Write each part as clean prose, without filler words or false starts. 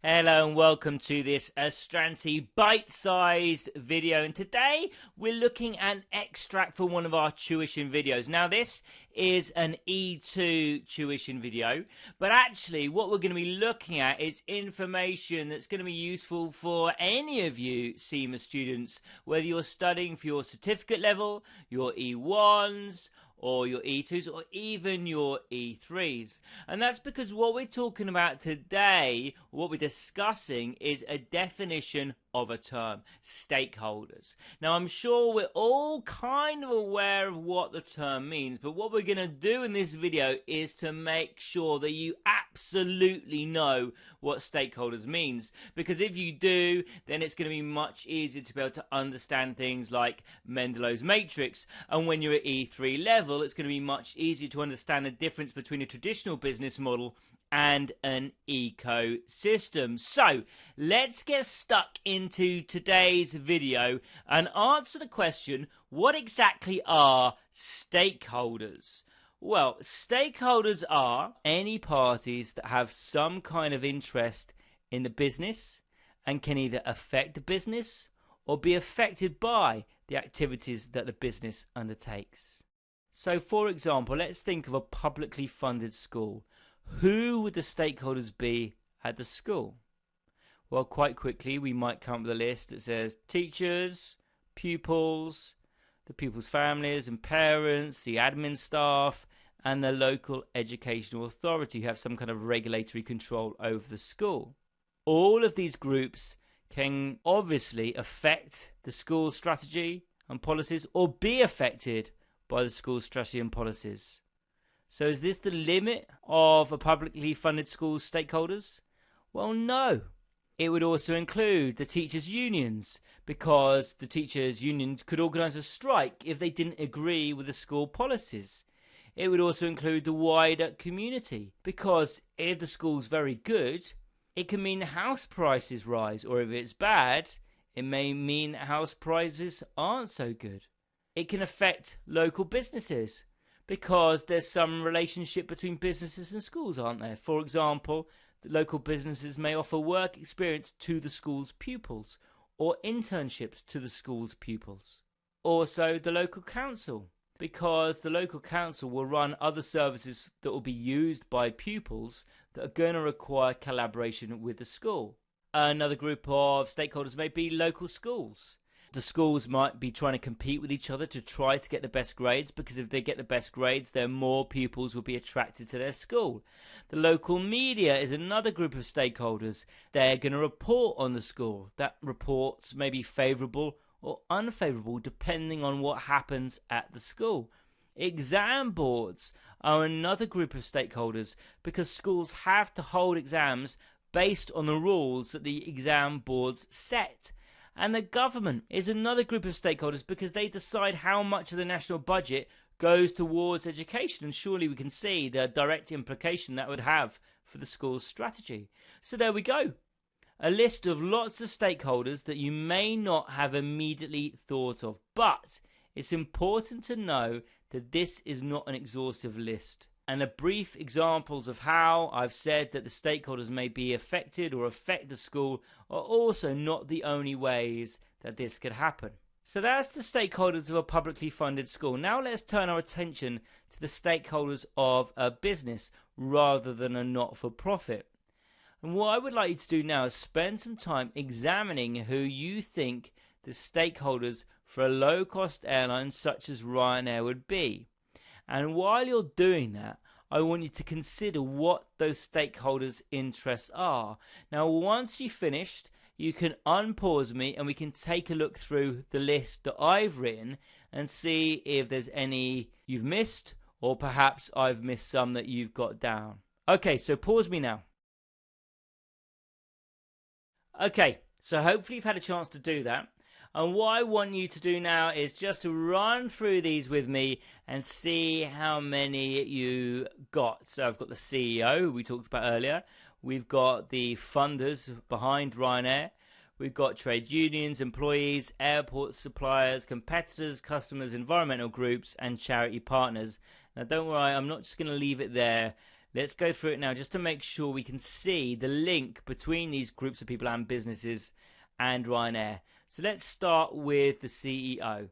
Hello and welcome to this Astranti bite-sized video, and today we're looking at an extract from one of our tuition videos. Now this is an E2 tuition video, but actually what we're going to be looking at is information that's going to be useful for any of you CIMA students, whether you're studying for your certificate level, your E1s, or your E2s, or even your E3s. And that's because what we're talking about today, what we're discussing, is a definition of a term, stakeholders. Now, I'm sure we're all kind of aware of what the term means, but what we're going to do in this video is to make sure that you absolutely know what stakeholders means, because if you do, then it's going to be much easier to be able to understand things like Mendelow's matrix, and when you're at E3 level, it's going to be much easier to understand the difference between a traditional business model and an ecosystem. So let's get stuck into today's video and answer the question, what exactly are stakeholders? Well, stakeholders are any parties that have some kind of interest in the business and can either affect the business or be affected by the activities that the business undertakes. So, for example, let's think of a publicly funded school. Who would the stakeholders be at the school? Well, quite quickly we might come up with a list that says teachers, pupils, the pupils' families and parents, the admin staff, and the local educational authority who have some kind of regulatory control over the school. All of these groups can obviously affect the school's strategy and policies or be affected by the school's strategy and policies. So is this the limit of a publicly funded school's stakeholders? Well, no. It would also include the teachers' unions, because the teachers' unions could organise a strike if they didn't agree with the school policies. It would also include the wider community, because if the school's very good, it can mean house prices rise, or if it's bad, it may mean house prices aren't so good. It can affect local businesses, because there's some relationship between businesses and schools, aren't there? For example, the local businesses may offer work experience to the school's pupils or internships to the school's pupils. Also, the local council, because the local council will run other services that will be used by pupils that are going to require collaboration with the school. Another group of stakeholders may be local schools. The schools might be trying to compete with each other to try to get the best grades, because if they get the best grades, then more pupils will be attracted to their school. The local media is another group of stakeholders. They're going to report on the school. That reports may be favourable or unfavourable depending on what happens at the school. Exam boards are another group of stakeholders, because schools have to hold exams based on the rules that the exam boards set. And the government is another group of stakeholders, because they decide how much of the national budget goes towards education. And surely we can see the direct implication that would have for the school's strategy. So there we go. A list of lots of stakeholders that you may not have immediately thought of. But it's important to know that this is not an exhaustive list. And the brief examples of how I've said that the stakeholders may be affected or affect the school are also not the only ways that this could happen. So that's the stakeholders of a publicly funded school. Now let's turn our attention to the stakeholders of a business rather than a not-for-profit. And what I would like you to do now is spend some time examining who you think the stakeholders for a low-cost airline such as Ryanair would be. And while you're doing that, I want you to consider what those stakeholders' interests are. Now, once you've finished, you can unpause me and we can take a look through the list that I've written and see if there's any you've missed, or perhaps I've missed some that you've got down. Okay, so pause me now. Okay, so hopefully you've had a chance to do that. And what I want you to do now is just to run through these with me and see how many you got. So I've got the CEO, who we talked about earlier. We've got the funders behind Ryanair. We've got trade unions, employees, airport suppliers, competitors, customers, environmental groups, and charity partners. Now don't worry, I'm not just going to leave it there. Let's go through it now just to make sure we can see the link between these groups of people and businesses and Ryanair. So let's start with the CEO.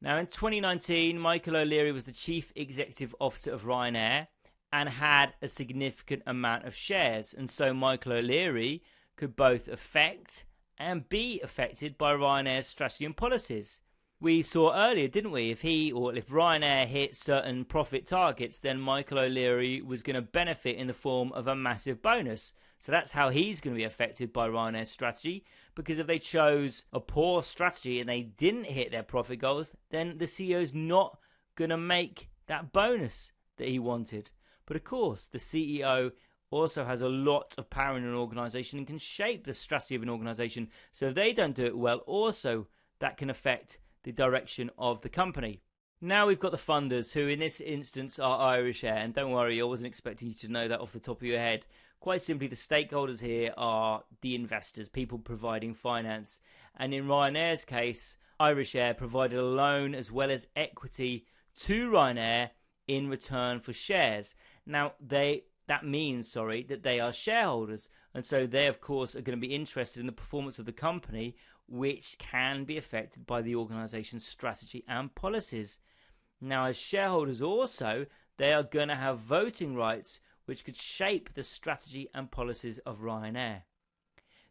Now in 2019, Michael O'Leary was the Chief Executive Officer of Ryanair and had a significant amount of shares. And so Michael O'Leary could both affect and be affected by Ryanair's strategy and policies. We saw earlier, didn't we, if Ryanair hit certain profit targets, then Michael O'Leary was going to benefit in the form of a massive bonus. So that's how he's going to be affected by Ryanair's strategy, because if they chose a poor strategy and they didn't hit their profit goals, then the CEO's not going to make that bonus that he wanted. But of course, the CEO also has a lot of power in an organisation and can shape the strategy of an organisation. So if they don't do it well, also that can affect the direction of the company. Now we've got the funders, who in this instance are Irish Air. And don't worry, I wasn't expecting you to know that off the top of your head. Quite simply, the stakeholders here are the investors, people providing finance. And in Ryanair's case, Irish Air provided a loan as well as equity to Ryanair in return for shares. Now that means that they are shareholders, and so they of course are going to be interested in the performance of the company, which can be affected by the organisation's strategy and policies. Now as shareholders also, they are going to have voting rights which could shape the strategy and policies of Ryanair.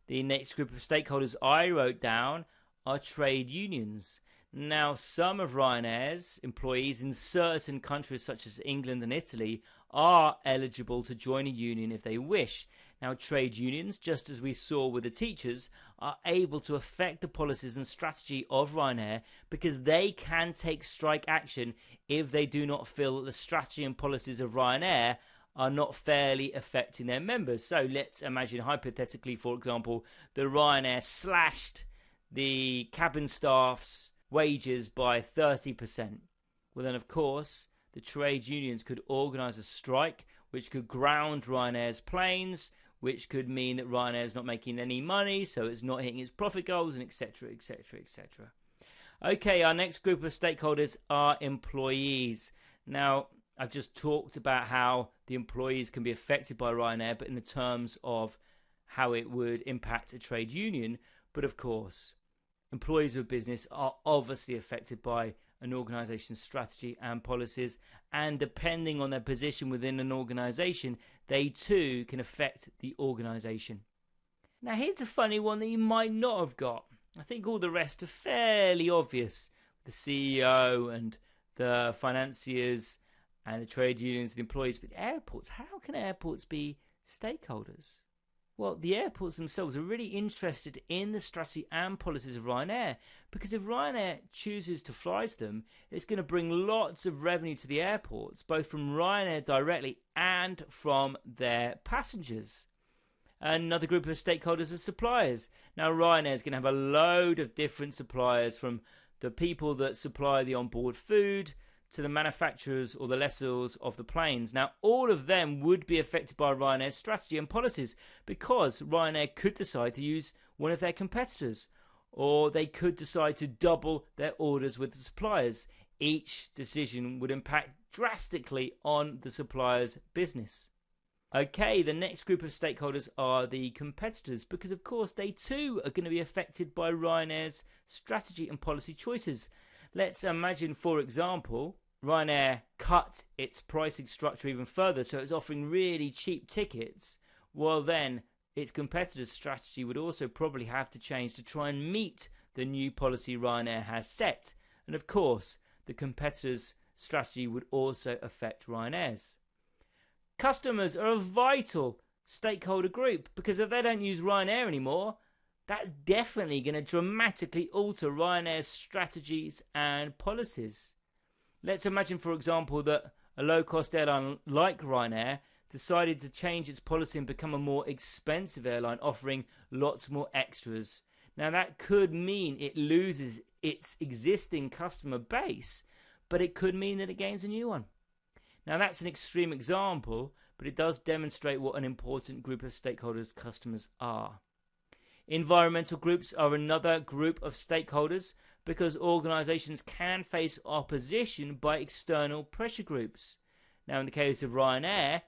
The next group of stakeholders I wrote down are trade unions. Now some of Ryanair's employees in certain countries such as England and Italy are eligible to join a union if they wish. Now trade unions, just as we saw with the teachers, are able to affect the policies and strategy of Ryanair because they can take strike action if they do not feel that the strategy and policies of Ryanair are not fairly affecting their members. So let's imagine hypothetically, for example, that Ryanair slashed the cabin staff's wages by 30%. Well then of course the trade unions could organise a strike which could ground Ryanair's planes, which could mean that Ryanair is not making any money, so it's not hitting its profit goals, and etc, etc, etc. Okay, our next group of stakeholders are employees. Now I've just talked about how the employees can be affected by Ryanair, but in the terms of how it would impact a trade union. But of course, employees of a business are obviously affected by an organisation's strategy and policies, and depending on their position within an organisation, they too can affect the organisation. Now here's a funny one that you might not have got. I think all the rest are fairly obvious. The CEO and the financiers and the trade unions and the employees, but airports, how can airports be stakeholders? Well, the airports themselves are really interested in the strategy and policies of Ryanair, because if Ryanair chooses to fly to them, it's going to bring lots of revenue to the airports, both from Ryanair directly and from their passengers. Another group of stakeholders are suppliers. Now, Ryanair is going to have a load of different suppliers, from the people that supply the onboard food to the manufacturers or the lessors of the planes. Now, all of them would be affected by Ryanair's strategy and policies, because Ryanair could decide to use one of their competitors, or they could decide to double their orders with the suppliers. Each decision would impact drastically on the supplier's business. Okay, the next group of stakeholders are the competitors, because of course they too are going to be affected by Ryanair's strategy and policy choices. Let's imagine, for example, Ryanair cut its pricing structure even further, so it's offering really cheap tickets. Well then, its competitors' strategy would also probably have to change to try and meet the new policy Ryanair has set. And of course, the competitors' strategy would also affect Ryanair's. Customers are a vital stakeholder group, because if they don't use Ryanair anymore, that's definitely going to dramatically alter Ryanair's strategies and policies. Let's imagine, for example, that a low-cost airline like Ryanair decided to change its policy and become a more expensive airline, offering lots more extras. Now that could mean it loses its existing customer base, but it could mean that it gains a new one. Now that's an extreme example, but it does demonstrate what an important group of stakeholders customers are. Environmental groups are another group of stakeholders, because organisations can face opposition by external pressure groups. Now in the case of Ryanair,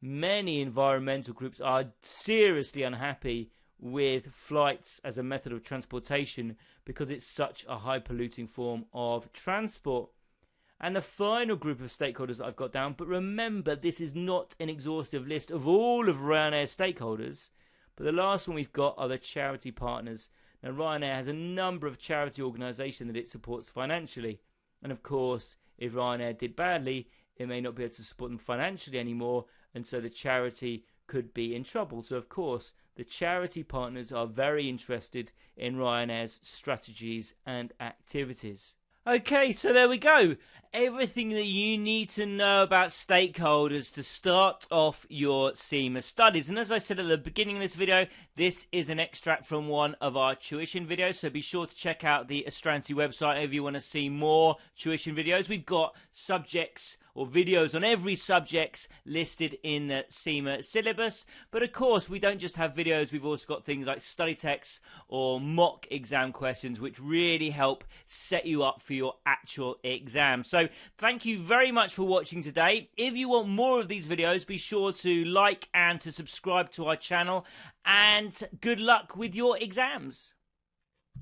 many environmental groups are seriously unhappy with flights as a method of transportation because it's such a high polluting form of transport. And the final group of stakeholders that I've got down, but remember, this is not an exhaustive list of all of Ryanair's stakeholders, but the last one we've got are the charity partners. Now, Ryanair has a number of charity organisations that it supports financially. And of course, if Ryanair did badly, it may not be able to support them financially anymore, and so the charity could be in trouble. So, of course, the charity partners are very interested in Ryanair's strategies and activities. Okay, so there we go. Everything that you need to know about stakeholders to start off your CIMA studies. And as I said at the beginning of this video, this is an extract from one of our tuition videos. So be sure to check out the Astranti website if you want to see more tuition videos. We've got subjects or videos on every subject listed in the CIMA syllabus. But of course, we don't just have videos. We've also got things like study texts or mock exam questions, which really help set you up for your actual exam. So thank you very much for watching today. If you want more of these videos, be sure to like and to subscribe to our channel, and good luck with your exams.